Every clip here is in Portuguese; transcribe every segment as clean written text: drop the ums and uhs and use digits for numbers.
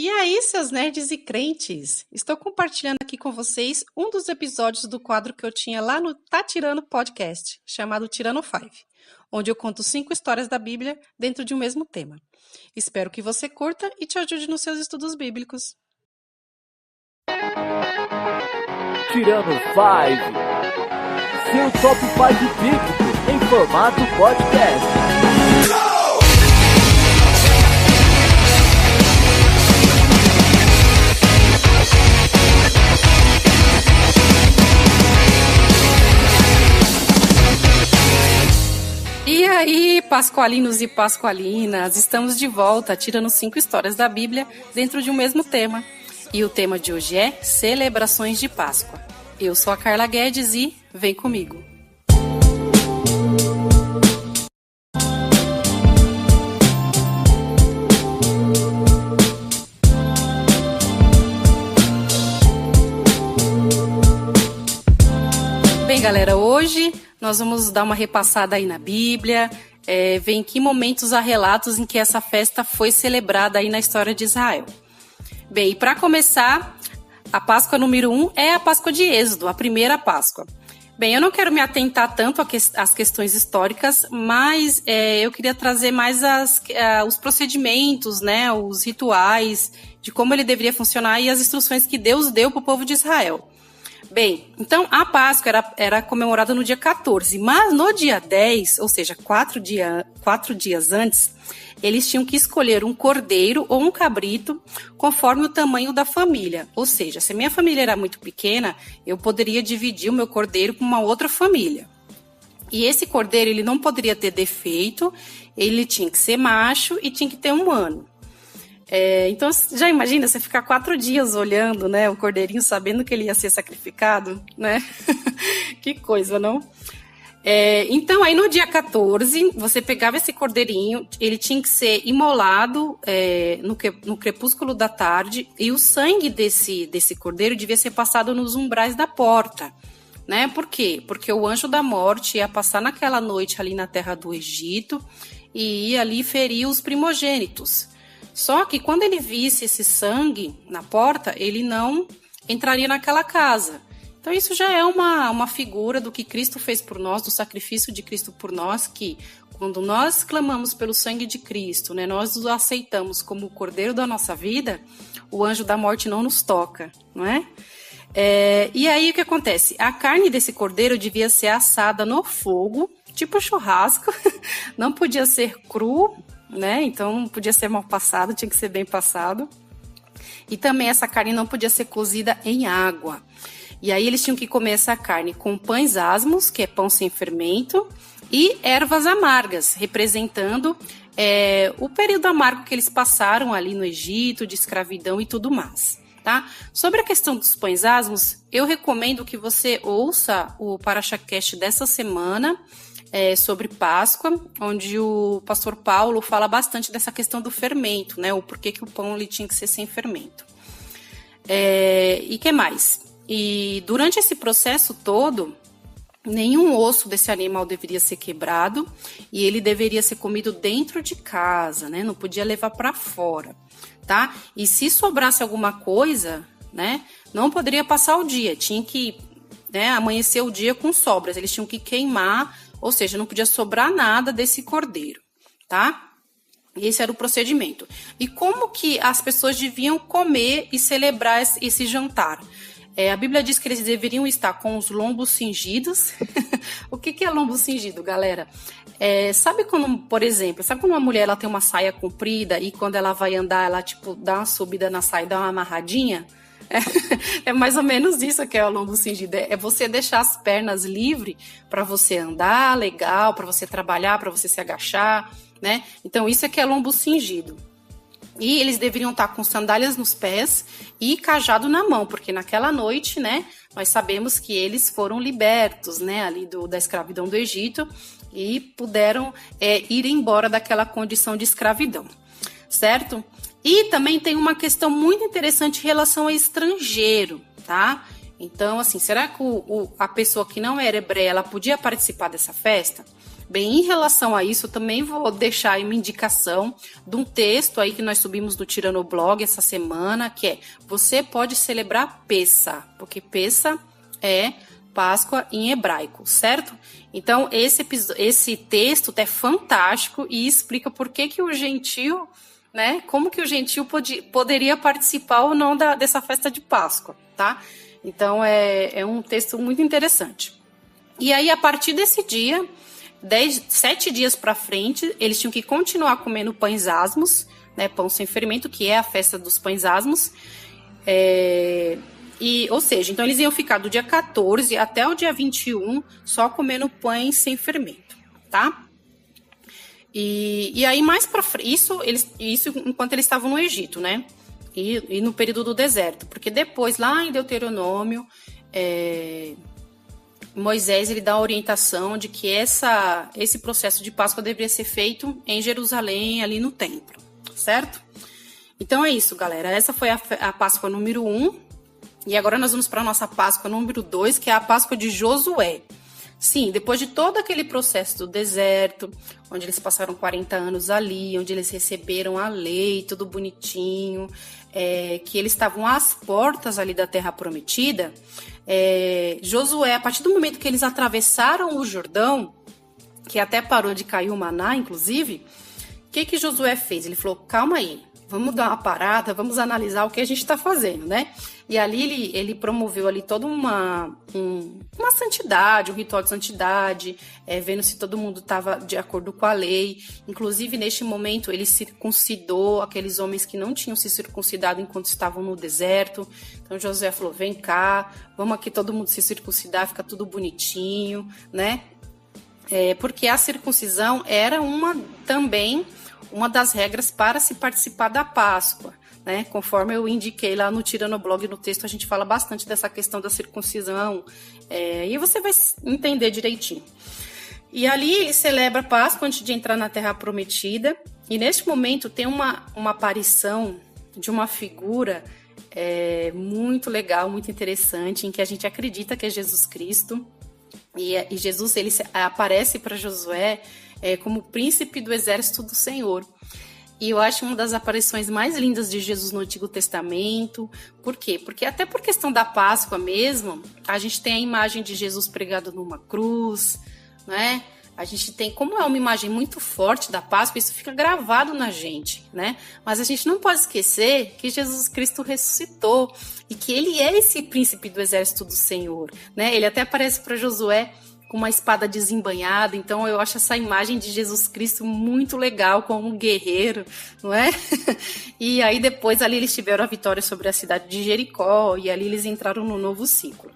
E aí, seus nerds e crentes? Estou compartilhando aqui com vocês um dos episódios do quadro que eu tinha lá no Tá Tirando Podcast, chamado Tirando 5, onde eu conto 5 histórias da Bíblia dentro de um mesmo tema. Espero que você curta e te ajude nos seus estudos bíblicos. Tirando 5, seu top 5 bíblico em formato podcast. E aí, pascualinos e pascualinas, estamos de volta tirando 5 histórias da Bíblia dentro de um mesmo tema. E o tema de hoje é Celebrações de Páscoa. Eu sou a Carla Guedes e vem comigo. Bem, galera, hoje nós vamos dar uma repassada aí na Bíblia, ver em que momentos há relatos em que essa festa foi celebrada aí na história de Israel. Bem, e para começar, a Páscoa número 1 é a Páscoa de Êxodo, a primeira Páscoa. Bem, eu não quero me atentar tanto às questões históricas, mas eu queria trazer mais os procedimentos, né, os rituais, de como ele deveria funcionar e as instruções que Deus deu para o povo de Israel. Bem, então a Páscoa era comemorada no dia 14, mas no dia 10, ou seja, 4 dias antes, eles tinham que escolher um cordeiro ou um cabrito conforme o tamanho da família. Ou seja, se a minha família era muito pequena, eu poderia dividir o meu cordeiro com uma outra família. E esse cordeiro ele não poderia ter defeito, ele tinha que ser macho e tinha que ter 1 ano. Então, já imagina você ficar 4 dias olhando, né, o cordeirinho, sabendo que ele ia ser sacrificado, né? Que coisa, não? Então, aí no dia 14, você pegava esse cordeirinho, ele tinha que ser imolado no crepúsculo da tarde, e o sangue desse cordeiro devia ser passado nos umbrais da porta, né? Por quê? Porque o anjo da morte ia passar naquela noite ali na terra do Egito e ia ali ferir os primogênitos. Só que quando ele visse esse sangue na porta, ele não entraria naquela casa. Então isso já é uma figura do que Cristo fez por nós, do sacrifício de Cristo por nós, que quando nós clamamos pelo sangue de Cristo, né, nós o aceitamos como o cordeiro da nossa vida, o anjo da morte não nos toca, não é? E aí o que acontece? A carne desse cordeiro devia ser assada no fogo, tipo churrasco, não podia ser cru, né? Então não podia ser mal passado, tinha que ser bem passado. E também essa carne não podia ser cozida em água. E aí eles tinham que comer essa carne com pães asmos, que é pão sem fermento, e ervas amargas, representando o período amargo que eles passaram ali no Egito, de escravidão e tudo mais. Tá? Sobre a questão dos pães asmos, eu recomendo que você ouça o Parashacast dessa semana, sobre Páscoa, onde o pastor Paulo fala bastante dessa questão do fermento, né? O porquê que o pão ele tinha que ser sem fermento. E que mais? E durante esse processo todo, nenhum osso desse animal deveria ser quebrado e ele deveria ser comido dentro de casa, né? Não podia levar para fora, tá? E se sobrasse alguma coisa, né? Não poderia passar o dia, tinha que, né, amanhecer o dia com sobras, eles tinham que queimar. Ou seja, não podia sobrar nada desse cordeiro, tá? Esse era o procedimento. E como que as pessoas deviam comer e celebrar esse jantar? A Bíblia diz que eles deveriam estar com os lombos cingidos. O que é lombo cingido, galera? Sabe quando, por exemplo, sabe quando uma mulher ela tem uma saia comprida e quando ela vai andar, ela tipo dá uma subida na saia e dá uma amarradinha? É mais ou menos isso que é o lombo cingido. É você deixar as pernas livres para você andar legal, para você trabalhar, para você se agachar, né? Então isso é que é lombo cingido. E eles deveriam estar com sandálias nos pés e cajado na mão, porque naquela noite, né, nós sabemos que eles foram libertos, né, ali da escravidão do Egito e puderam ir embora daquela condição de escravidão, certo? E também tem uma questão muito interessante em relação ao estrangeiro, tá? Então, assim, será que a pessoa que não era hebreia, ela podia participar dessa festa? Bem, em relação a isso, eu também vou deixar aí uma indicação de um texto aí que nós subimos no Tiranoblog essa semana, que é: você pode celebrar Pessa, porque Pessa é Páscoa em hebraico, certo? Então, esse texto é fantástico e explica por que o gentio, né? Como que o gentio poderia participar ou não dessa festa de Páscoa, tá? Então, é um texto muito interessante. E aí, a partir desse dia, 7 dias para frente, eles tinham que continuar comendo pães asmos, né? Pão sem fermento, que é a festa dos pães asmos. Ou seja, então eles iam ficar do dia 14 até o dia 21 só comendo pães sem fermento, tá? E aí mais para frente, isso enquanto eles estavam no Egito, né? E no período do deserto, porque depois lá em Deuteronômio, Moisés ele dá a orientação de que esse processo de Páscoa deveria ser feito em Jerusalém, ali no templo, certo? Então é isso, galera. Essa foi a Páscoa número 1. E agora nós vamos para a nossa Páscoa número 2, que é a Páscoa de Josué. Sim, depois de todo aquele processo do deserto, onde eles passaram 40 anos ali, onde eles receberam a lei, tudo bonitinho, que eles estavam às portas ali da Terra Prometida, Josué, a partir do momento que eles atravessaram o Jordão, que até parou de cair o maná, inclusive, o que Josué fez? Ele falou: calma aí, vamos dar uma parada, vamos analisar o que a gente está fazendo, né? E ali ele promoveu ali toda uma santidade, um ritual de santidade, vendo se todo mundo estava de acordo com a lei. Inclusive, neste momento, ele circuncidou aqueles homens que não tinham se circuncidado enquanto estavam no deserto. Então, Josué falou: vem cá, vamos aqui todo mundo se circuncidar, fica tudo bonitinho, né? Porque a circuncisão era também uma das regras para se participar da Páscoa, né? Conforme eu indiquei lá no Tiranoblog, no texto, a gente fala bastante dessa questão da circuncisão, e você vai entender direitinho. E ali ele celebra a Páscoa antes de entrar na Terra Prometida, e neste momento tem uma aparição de uma figura muito legal, muito interessante, em que a gente acredita que é Jesus Cristo, e Jesus ele aparece para Josué como príncipe do exército do Senhor. E eu acho uma das aparições mais lindas de Jesus no Antigo Testamento. Por quê? Porque até por questão da Páscoa mesmo, a gente tem a imagem de Jesus pregado numa cruz, né? A gente tem, como é uma imagem muito forte da Páscoa, isso fica gravado na gente, né? Mas a gente não pode esquecer que Jesus Cristo ressuscitou e que ele é esse príncipe do exército do Senhor, né? Ele até aparece para Josué com uma espada desembainhada, então eu acho essa imagem de Jesus Cristo muito legal, como um guerreiro, não é? E aí depois ali eles tiveram a vitória sobre a cidade de Jericó, e ali eles entraram no novo ciclo.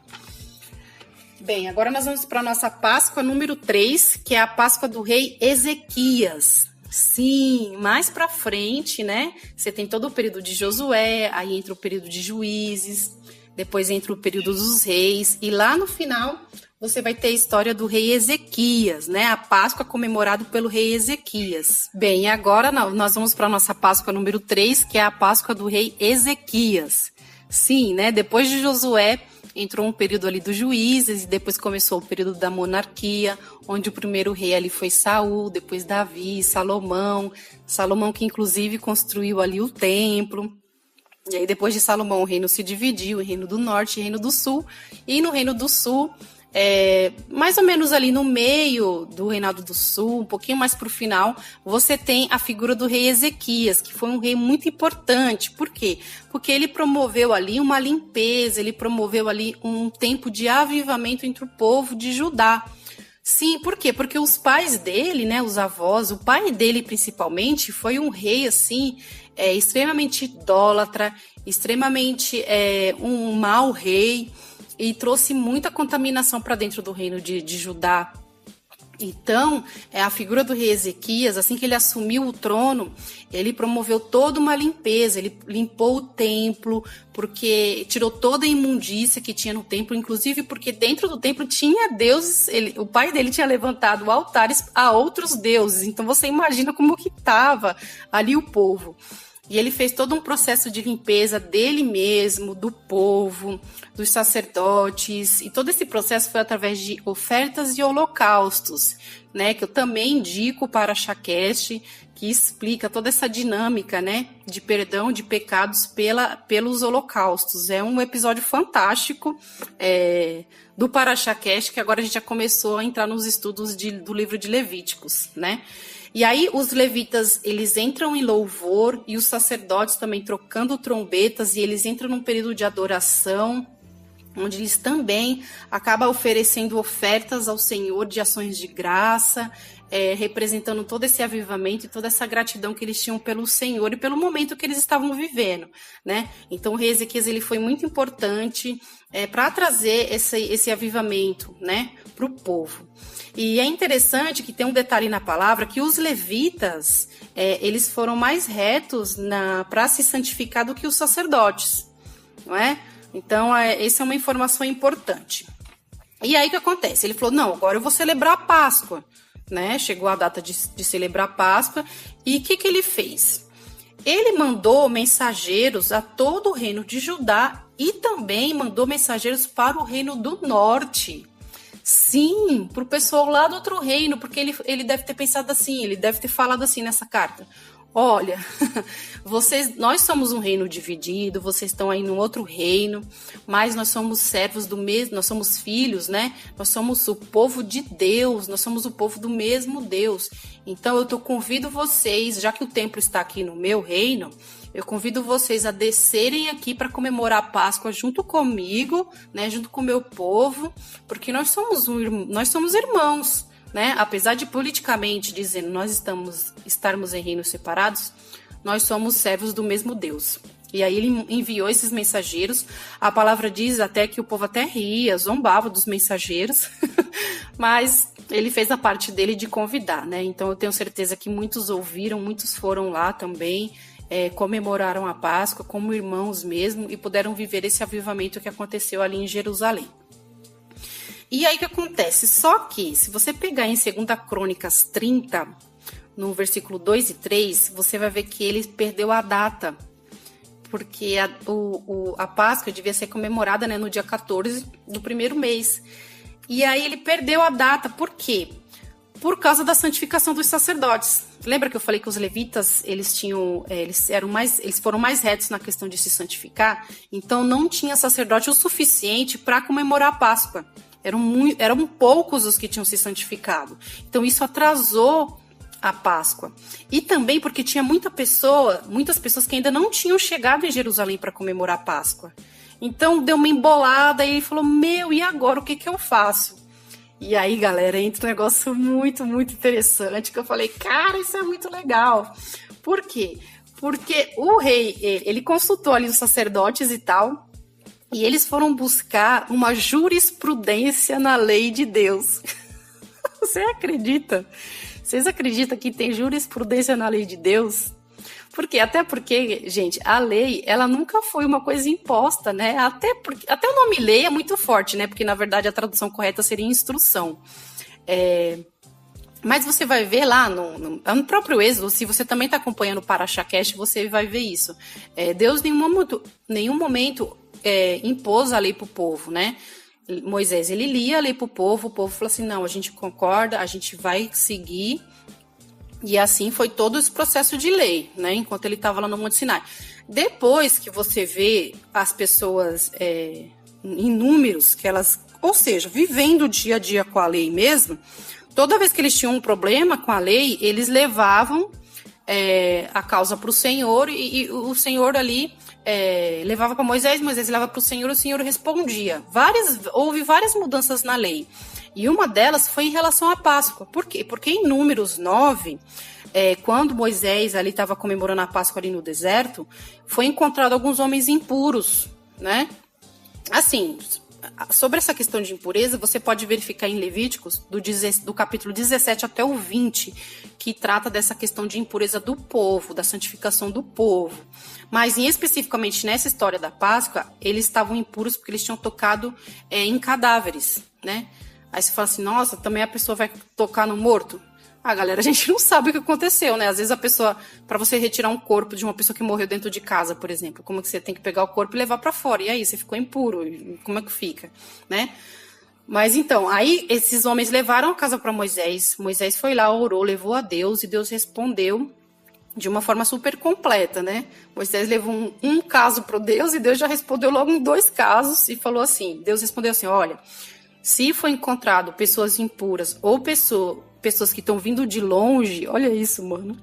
Bem, agora nós vamos para a nossa Páscoa número 3, que é a Páscoa do rei Ezequias. Sim, mais para frente, né? Você tem todo o período de Josué, aí entra o período de Juízes, depois entra o período dos reis, e lá no final você vai ter a história do rei Ezequias, né? A Páscoa comemorada pelo rei Ezequias. Bem, agora nós vamos para a nossa Páscoa número 3, que é a Páscoa do rei Ezequias. Sim, né? Depois de Josué, entrou um período ali dos juízes, e depois começou o período da monarquia, onde o primeiro rei ali foi Saul, depois Davi, Salomão que inclusive construiu ali o templo. E aí depois de Salomão o reino se dividiu em Reino do Norte e Reino do Sul, e no Reino do Sul, mais ou menos ali no meio do Reinado do Sul, um pouquinho mais para o final, você tem a figura do rei Ezequias, que foi um rei muito importante. Por quê? Porque ele promoveu ali uma limpeza, ele promoveu ali um tempo de avivamento entre o povo de Judá. Sim, por quê? Porque os pais dele, né, os avós, o pai dele principalmente, foi um rei assim, extremamente idólatra, extremamente um mau rei, e trouxe muita contaminação para dentro do reino de Judá. Então, a figura do rei Ezequias, assim que ele assumiu o trono, ele promoveu toda uma limpeza, ele limpou o templo, porque tirou toda a imundícia que tinha no templo, inclusive porque dentro do templo tinha deuses, o pai dele tinha levantado altares a outros deuses, então você imagina como que estava ali o povo. E ele fez todo um processo de limpeza dele mesmo, do povo, dos sacerdotes. E todo esse processo foi através de ofertas e holocaustos, né? Que eu também indico para a Parashah, que explica toda essa dinâmica, né? De perdão de pecados pelos holocaustos. É um episódio fantástico do Parashah, que agora a gente já começou a entrar nos estudos do livro de Levíticos, né? E aí os levitas, eles entram em louvor e os sacerdotes também trocando trombetas e eles entram num período de adoração, onde eles também acabam oferecendo ofertas ao Senhor de ações de graça, representando todo esse avivamento e toda essa gratidão que eles tinham pelo Senhor e pelo momento que eles estavam vivendo, né? Então o rei Ezequias, ele foi muito importante para trazer esse avivamento, né, para o povo. E é interessante que tem um detalhe na palavra, que os levitas, eles foram mais retos para se santificar do que os sacerdotes, não é? Então, essa é uma informação importante. E aí o que acontece? Ele falou, não, agora eu vou celebrar a Páscoa, né? Chegou a data de celebrar a Páscoa, e o que ele fez? Ele mandou mensageiros a todo o reino de Judá e também mandou mensageiros para o reino do norte. Sim, para o pessoal lá do outro reino, porque ele deve ter pensado assim, ele deve ter falado assim nessa carta. Olha, nós somos um reino dividido, vocês estão aí num outro reino, mas nós somos servos do mesmo, nós somos filhos, né? Nós somos o povo de Deus, nós somos o povo do mesmo Deus. Então eu convido vocês, já que o templo está aqui no meu reino, eu convido vocês a descerem aqui para comemorar a Páscoa junto comigo, né? Junto com o meu povo, porque nós somos irmãos. Né? Apesar de politicamente dizendo nós estarmos em reinos separados, nós somos servos do mesmo Deus. E aí ele enviou esses mensageiros. A palavra diz até que o povo até ria, zombava dos mensageiros, mas ele fez a parte dele de convidar, né? Então eu tenho certeza que muitos ouviram, muitos foram lá também, comemoraram a Páscoa como irmãos mesmo e puderam viver esse avivamento que aconteceu ali em Jerusalém. E aí o que acontece? Só que, se você pegar em 2 Crônicas 30, no versículo 2 e 3, você vai ver que ele perdeu a data. Porque a Páscoa devia ser comemorada, né, no dia 14 do primeiro mês. E aí ele perdeu a data. Por quê? Por causa da santificação dos sacerdotes. Lembra que eu falei que os levitas, eles foram mais retos na questão de se santificar? Então não tinha sacerdote o suficiente para comemorar a Páscoa. Eram poucos os que tinham se santificado. Então isso atrasou a Páscoa. E também porque tinha muitas pessoas que ainda não tinham chegado em Jerusalém para comemorar a Páscoa. Então deu uma embolada e ele falou, e agora o que eu faço? E aí, galera, entra um negócio muito, muito interessante, que eu falei, cara, isso é muito legal. Por quê? Porque o rei, ele consultou ali os sacerdotes e tal, e eles foram buscar uma jurisprudência na lei de Deus. Você acredita? Vocês acreditam que tem jurisprudência na lei de Deus? Até porque, gente, a lei, ela nunca foi uma coisa imposta, né? Até o nome lei é muito forte, né? Porque, na verdade, a tradução correta seria instrução. Mas você vai ver lá no próprio Êxodo, se você também está acompanhando o Parashah, você vai ver isso. Deus, em nenhum momento impôs a lei para o povo, né? Moisés, ele lia a lei para o povo falou assim, não, a gente concorda, a gente vai seguir. E assim foi todo esse processo de lei, né? Enquanto ele estava lá no Monte Sinai. Depois que você vê as pessoas em números, ou seja, vivendo o dia a dia com a lei mesmo, toda vez que eles tinham um problema com a lei, eles levavam a causa para o Senhor e o Senhor ali levava para Moisés levava para o Senhor respondia. Houve várias mudanças na lei. E uma delas foi em relação à Páscoa. Por quê? Porque em Números 9, quando Moisés ali estava comemorando a Páscoa ali no deserto, foi encontrado alguns homens impuros, né? Assim, sobre essa questão de impureza, você pode verificar em Levíticos, do capítulo 17 até o 20, que trata dessa questão de impureza do povo, da santificação do povo. Mas, especificamente nessa história da Páscoa, eles estavam impuros porque eles tinham tocado em cadáveres, né? Aí você fala assim, nossa, também a pessoa vai tocar no morto? Ah, galera, a gente não sabe o que aconteceu, né? Às vezes a pessoa, para você retirar um corpo de uma pessoa que morreu dentro de casa, por exemplo, como que você tem que pegar o corpo e levar para fora? E aí, você ficou impuro, como é que fica, né? Mas então, aí esses homens levaram a casa para Moisés. Moisés foi lá, orou, levou a Deus e Deus respondeu de uma forma super completa, né? Moisés levou um caso para Deus e Deus já respondeu logo em 2 casos e falou assim, Deus respondeu assim, olha, se foi encontrado pessoas impuras ou pessoas que estão vindo de longe, olha isso, mano,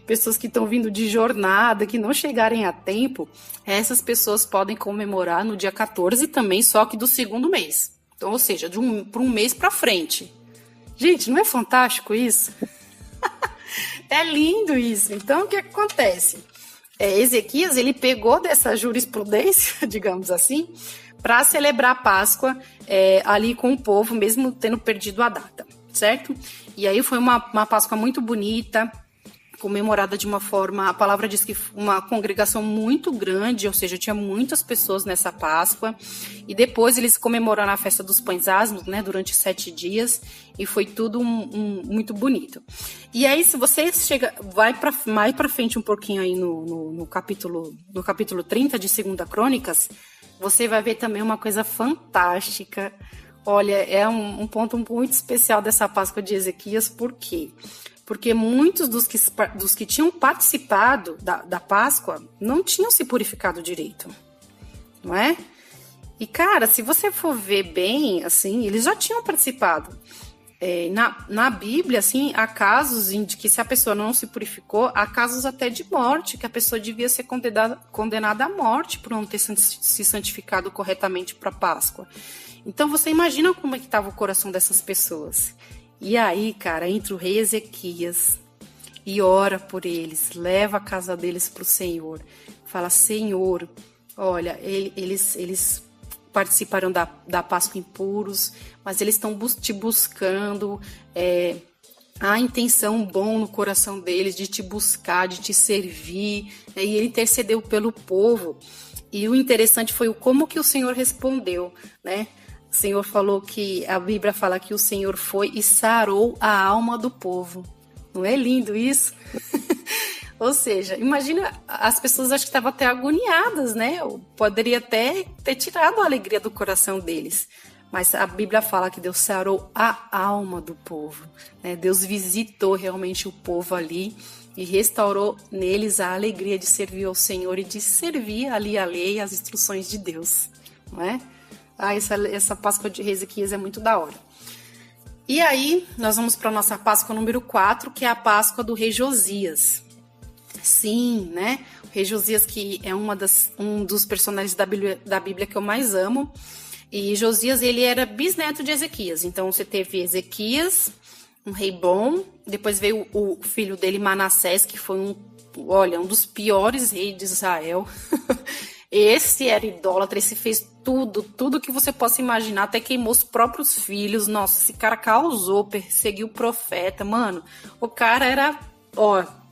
pessoas que estão vindo de jornada, que não chegarem a tempo, essas pessoas podem comemorar no dia 14 também, só que do 2º mês. Então, ou seja, por um mês para frente. Gente, não é fantástico isso? É lindo isso. Então, o que acontece? Ezequias, ele pegou dessa jurisprudência, digamos assim, para celebrar a Páscoa ali com o povo, mesmo tendo perdido a data, certo? E aí foi uma Páscoa muito bonita, comemorada de uma forma, a palavra diz que uma congregação muito grande, ou seja, tinha muitas pessoas nessa Páscoa, e depois eles comemoraram a festa dos pães asmos, né, durante 7 dias, e foi tudo muito bonito. E aí, se você vai mais para frente um pouquinho aí no capítulo 30 de 2ª Crônicas, você vai ver também uma coisa fantástica. Olha, é um ponto muito especial dessa Páscoa de Ezequias, por quê? Porque muitos dos que tinham participado da Páscoa não tinham se purificado direito, não é? E, cara, se você for ver bem, assim, eles já tinham participado. Na Bíblia, assim, há casos de que se a pessoa não se purificou, há casos até de morte, que a pessoa devia ser condenada à morte por não ter se santificado corretamente para a Páscoa. Então, você imagina como é que estava o coração dessas pessoas. E aí, cara, entra o rei Ezequias e ora por eles, leva a casa deles para o Senhor. Fala, Senhor, olha, eles participaram da Páscoa impuros, mas eles estão te buscando, há intenção bom no coração deles de te buscar, de te servir, e ele intercedeu pelo povo. E o interessante foi como que o Senhor respondeu, né? O Senhor falou que, a Bíblia fala que o Senhor foi e sarou a alma do povo. Não é lindo isso? Ou seja, imagina, as pessoas acho que estavam até agoniadas, né? Poderia até ter tirado a alegria do coração deles. Mas a Bíblia fala que Deus sarou a alma do povo, né? Deus visitou realmente o povo ali e restaurou neles a alegria de servir ao Senhor e de servir ali a lei e as instruções de Deus, não é? Essa Páscoa de Ezequias é muito da hora. E aí, nós vamos para a nossa Páscoa número 4, que é a Páscoa do rei Josias. Sim, né? O rei Josias, que é um dos personagens da Bíblia que eu mais amo. E Josias, ele era bisneto de Ezequias. Então, você teve Ezequias, um rei bom. Depois veio o filho dele, Manassés, que foi um dos piores reis de Israel. Esse era idólatra, esse fez tudo que você possa imaginar, até queimou os próprios filhos. Nossa, esse cara causou, perseguiu o profeta, mano. O cara era,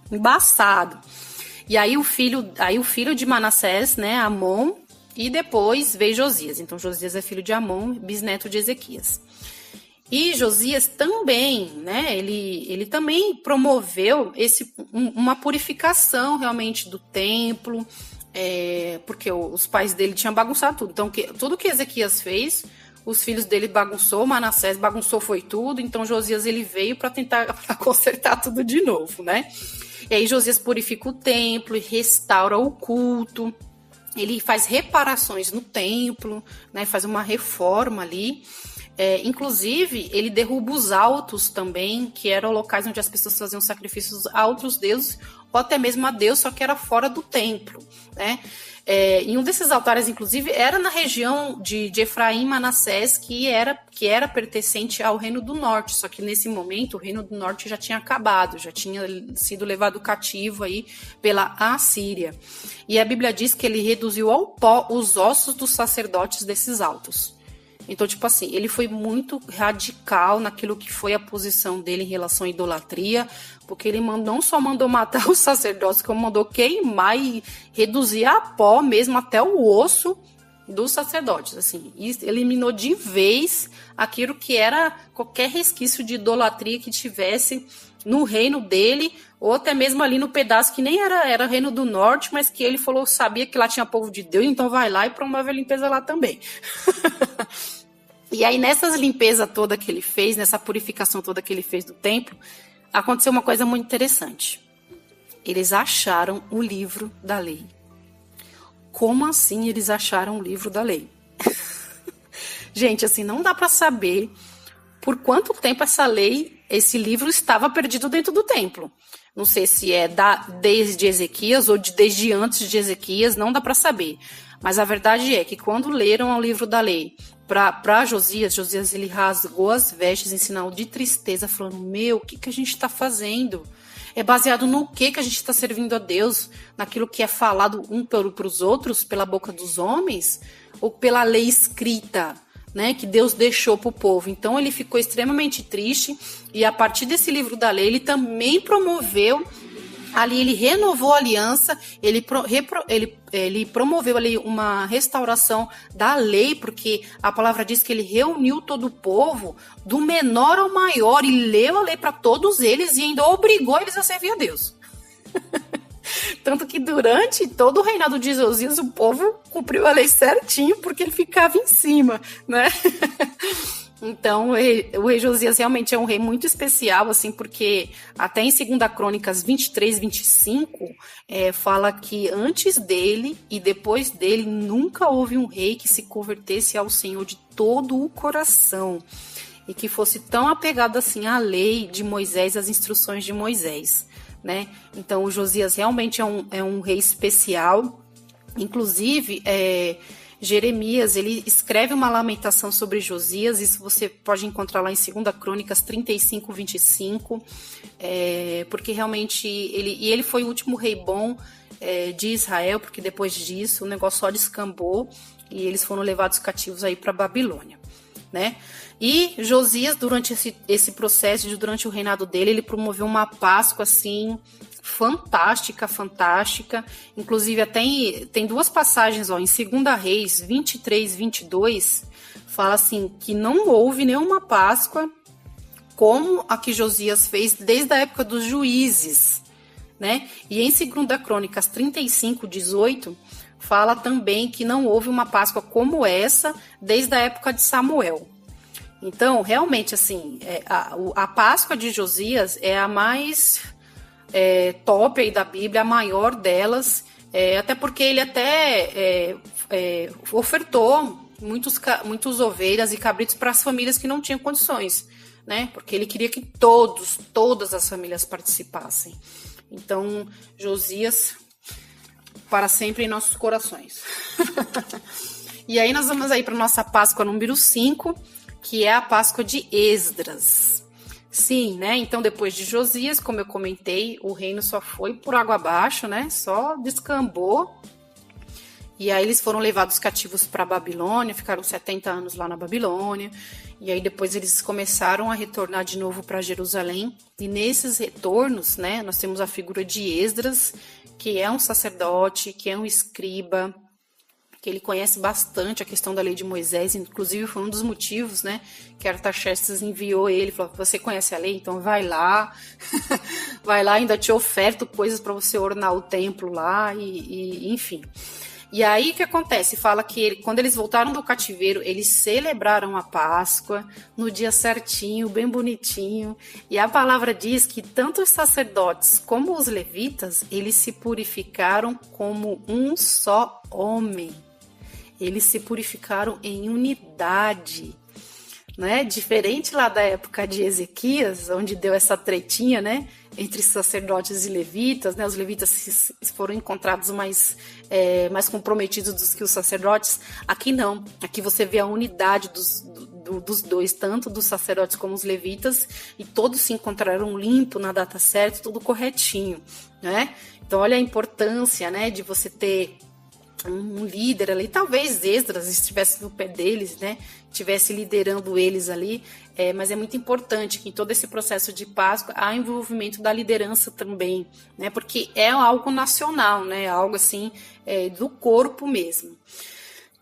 embaçado. E aí o filho de Manassés, né, Amon, e depois veio Josias. Então Josias é filho de Amon, bisneto de Ezequias. E Josias também, né, ele também promoveu uma purificação realmente do templo, porque os pais dele tinham bagunçado tudo. Então, tudo que Ezequias fez, os filhos dele bagunçou, Manassés bagunçou, foi tudo. Então, Josias ele veio para tentar consertar tudo de novo, né? E aí, Josias purifica o templo e restaura o culto. Ele faz reparações no templo, né? Faz uma reforma ali. Inclusive, ele derruba os altos também, que eram locais onde as pessoas faziam sacrifícios a outros deuses, ou até mesmo a Deus, só que era fora do templo, né? E um desses altares, inclusive, era na região de Efraim e Manassés, que era pertencente ao Reino do Norte, só que nesse momento o Reino do Norte já tinha acabado, já tinha sido levado cativo aí pela Assíria. E a Bíblia diz que ele reduziu ao pó os ossos dos sacerdotes desses altos. Então, tipo assim, ele foi muito radical naquilo que foi a posição dele em relação à idolatria, porque ele não só mandou matar os sacerdotes, como mandou queimar e reduzir a pó mesmo até o osso dos sacerdotes, assim, e eliminou de vez aquilo que era qualquer resquício de idolatria que tivesse no reino dele, ou até mesmo ali no pedaço que nem era reino do norte, mas que ele falou, sabia que lá tinha povo de Deus, então vai lá e promove a limpeza lá também. E aí, nessas limpezas toda que ele fez, nessa purificação toda que ele fez do templo, aconteceu uma coisa muito interessante. Eles acharam o livro da lei. Como assim eles acharam o livro da lei? Gente, assim, não dá para saber por quanto tempo esse livro estava perdido dentro do templo. Não sei se é desde Ezequias ou desde antes de Ezequias, não dá para saber. Mas a verdade é que quando leram o livro da lei para Josias ele rasgou as vestes em sinal de tristeza, falando, o que a gente está fazendo? É baseado no que a gente está servindo a Deus? Naquilo que é falado para os outros, pela boca dos homens? Ou pela lei escrita, né, que Deus deixou para o povo? Então ele ficou extremamente triste, e a partir desse livro da lei, ele também promoveu, ali ele renovou a aliança, ele promoveu ali uma restauração da lei, porque a palavra diz que ele reuniu todo o povo, do menor ao maior, e leu a lei para todos eles, e ainda obrigou eles a servir a Deus. Tanto que durante todo o reinado de Josias, o povo cumpriu a lei certinho, porque ele ficava em cima, né? Então, o rei Josias realmente é um rei muito especial, assim, porque até em 2 Crônicas 23, 25, fala que antes dele e depois dele nunca houve um rei que se convertesse ao Senhor de todo o coração e que fosse tão apegado assim à lei de Moisés, às instruções de Moisés, né? Então, o Josias realmente é um rei especial. Inclusive, Jeremias, ele escreve uma lamentação sobre Josias, isso você pode encontrar lá em 2 Crônicas 35, 25, porque realmente ele foi o último rei bom de Israel, porque depois disso o negócio só descambou e eles foram levados cativos aí para Babilônia, né? E Josias, durante esse processo, durante o reinado dele, ele promoveu uma Páscoa assim fantástica. Inclusive, até tem duas passagens, em 2 Reis 23, 22, fala assim, que não houve nenhuma Páscoa como a que Josias fez desde a época dos juízes, né? E em 2 Crônicas 35, 18, fala também que não houve uma Páscoa como essa desde a época de Samuel. Então, realmente, assim, a Páscoa de Josias é a mais top aí da Bíblia, a maior delas, até porque ele até ofertou muitas ovelhas e cabritos para as famílias que não tinham condições, né? Porque ele queria que todas as famílias participassem. Então, Josias, para sempre em nossos corações. E aí nós vamos aí para nossa Páscoa número 5, que é a Páscoa de Esdras. Sim, né? Então, depois de Josias, como eu comentei, o reino só foi por água abaixo, né? Só descambou. E aí eles foram levados cativos para a Babilônia, ficaram 70 anos lá na Babilônia. E aí depois eles começaram a retornar de novo para Jerusalém. E nesses retornos, né, nós temos a figura de Esdras, que é um sacerdote, que é um escriba, que ele conhece bastante a questão da lei de Moisés, inclusive foi um dos motivos, né, que Artaxerxes enviou ele, falou, você conhece a lei? Então vai lá, ainda te oferto coisas para você ornar o templo lá, e enfim. E aí o que acontece? Fala que quando eles voltaram do cativeiro, eles celebraram a Páscoa no dia certinho, bem bonitinho, e a palavra diz que tanto os sacerdotes como os levitas, eles se purificaram como um só homem. Eles se purificaram em unidade, né? Diferente lá da época de Ezequias, onde deu essa tretinha, né, entre sacerdotes e levitas, né? Os levitas foram encontrados mais comprometidos do que os sacerdotes. Aqui não, aqui você vê a unidade dos dois, tanto dos sacerdotes como os levitas, e todos se encontraram limpo na data certa, tudo corretinho, né? Então olha a importância, né, de você ter um líder ali, talvez Esdras estivesse no pé deles, né, estivesse liderando eles ali, mas é muito importante que em todo esse processo de Páscoa há envolvimento da liderança também, né, porque é algo nacional, né, algo assim do corpo mesmo.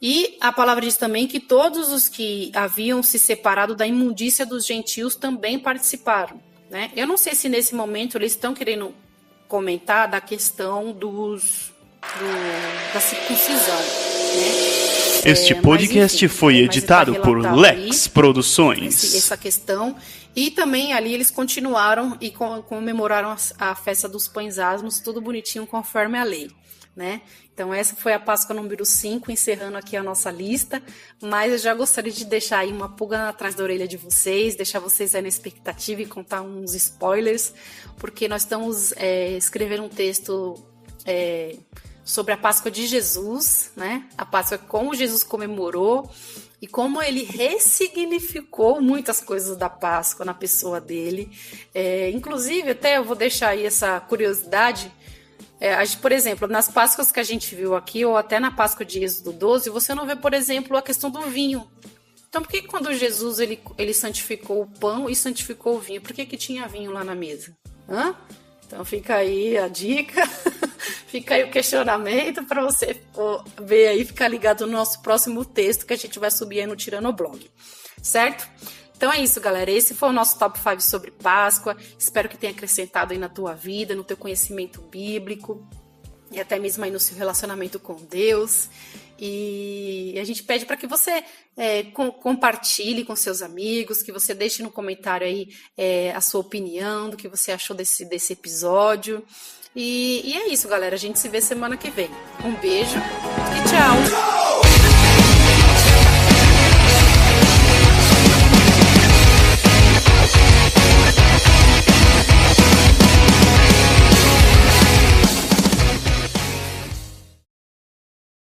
E a palavra diz também que todos os que haviam se separado da imundícia dos gentios também participaram, né? Eu não sei se nesse momento eles estão querendo comentar da questão da circuncisão, né? Este podcast foi editado por Lex Produções. Essa questão. E também ali eles continuaram e comemoraram a festa dos pães asmos, tudo bonitinho conforme a lei, né? Então essa foi a Páscoa número 5, encerrando aqui a nossa lista, mas eu já gostaria de deixar aí uma pulga atrás da orelha de vocês, deixar vocês aí na expectativa e contar uns spoilers, porque nós estamos escrevendo um texto sobre a Páscoa de Jesus, né? A Páscoa como Jesus comemorou e como ele ressignificou muitas coisas da Páscoa na pessoa dele. Inclusive, até eu vou deixar aí essa curiosidade. Por exemplo, nas Páscoas que a gente viu aqui, ou até na Páscoa de Êxodo 12, você não vê, por exemplo, a questão do vinho. Então, por que quando Jesus ele santificou o pão e santificou o vinho, por que tinha vinho lá na mesa? Então, fica aí a dica, fica aí o questionamento para você ver aí, ficar ligado no nosso próximo texto que a gente vai subir aí no Tiranoblog, certo? Então é isso, galera. Esse foi o nosso Top 5 sobre Páscoa. Espero que tenha acrescentado aí na tua vida, no teu conhecimento bíblico e até mesmo aí no seu relacionamento com Deus. E a gente pede para que você compartilhe com seus amigos, que você deixe no comentário aí a sua opinião, do que você achou desse episódio. E é isso, galera. A gente se vê semana que vem. Um beijo e tchau!